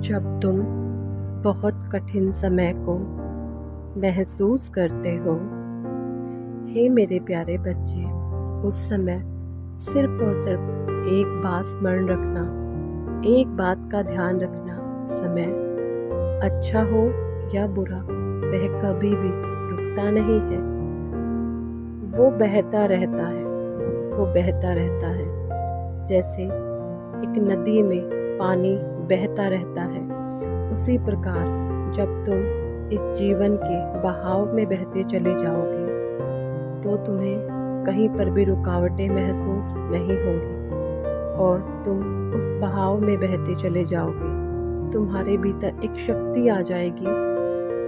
जब तुम बहुत कठिन समय को महसूस करते हो, हे मेरे प्यारे बच्चे, उस समय सिर्फ और सिर्फ एक बात स्मरण रखना, एक बात का ध्यान रखना, समय अच्छा हो या बुरा, वह कभी भी रुकता नहीं है। वो बहता रहता है, वो बहता रहता है। जैसे एक नदी में पानी बहता रहता है, उसी प्रकार जब तुम इस जीवन के बहाव में बहते चले जाओगे तो तुम्हें कहीं पर भी रुकावटें महसूस नहीं होंगी और तुम उस बहाव में बहते चले जाओगे। तुम्हारे भीतर एक शक्ति आ जाएगी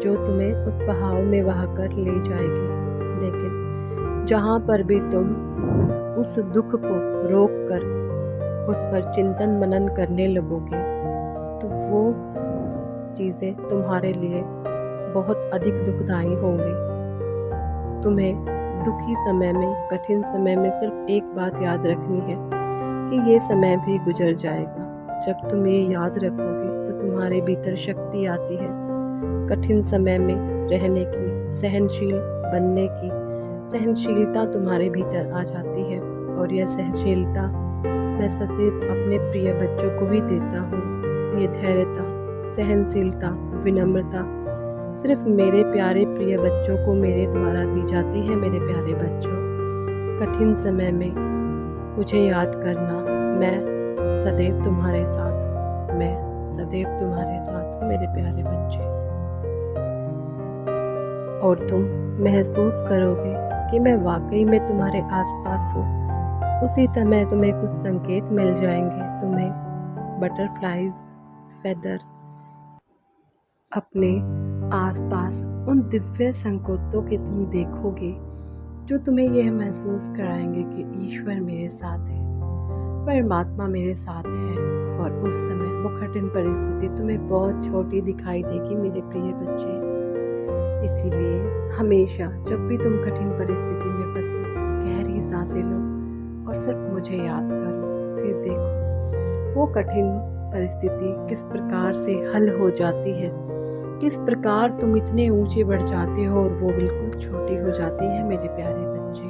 जो तुम्हें उस बहाव में बहाकर ले जाएगी। लेकिन जहाँ पर भी तुम उस दुख को रोक कर उस पर चिंतन मनन करने लगोगे तो वो चीज़ें तुम्हारे लिए बहुत अधिक दुखदाई होंगी। तुम्हें दुखी समय में, कठिन समय में सिर्फ एक बात याद रखनी है कि ये समय भी गुजर जाएगा। जब तुम ये याद रखोगे तो तुम्हारे भीतर शक्ति आती है कठिन समय में रहने की, सहनशील बनने की। सहनशीलता तुम्हारे भीतर आ जाती है और यह सहनशीलता मैं सदैव अपने प्रिय बच्चों को ही देता हूँ। ये धैर्यता, सहनशीलता, विनम्रता सिर्फ मेरे प्यारे प्रिय बच्चों को मेरे द्वारा दी जाती है। मेरे प्यारे बच्चों, कठिन समय में मुझे याद करना, मैं सदैव तुम्हारे साथ, मैं सदैव तुम्हारे साथ हूँ मेरे प्यारे बच्चे। और तुम महसूस करोगे कि मैं वाकई में तुम्हारे आसपास हूँ। उसी समय तुम्हें कुछ संकेत मिल जाएंगे। तुम्हें बटरफ्लाइज, फेदर अपने आसपास उन दिव्य संकेतों के तुम देखोगे जो तुम्हें यह महसूस कराएंगे कि ईश्वर मेरे साथ है, परमात्मा मेरे साथ है। और उस समय वो कठिन परिस्थिति तुम्हें बहुत छोटी दिखाई देगी मेरे प्रिय बच्चे। इसीलिए हमेशा जब भी तुम कठिन परिस्थिति में फंसो, गहरी सांसें लो और सिर्फ मुझे याद करो। फिर देखो वो कठिन परिस्थिति किस प्रकार से हल हो जाती है, किस प्रकार तुम इतने ऊंचे बढ़ जाते हो और वो बिल्कुल छोटी हो जाती है मेरे प्यारे बच्चे।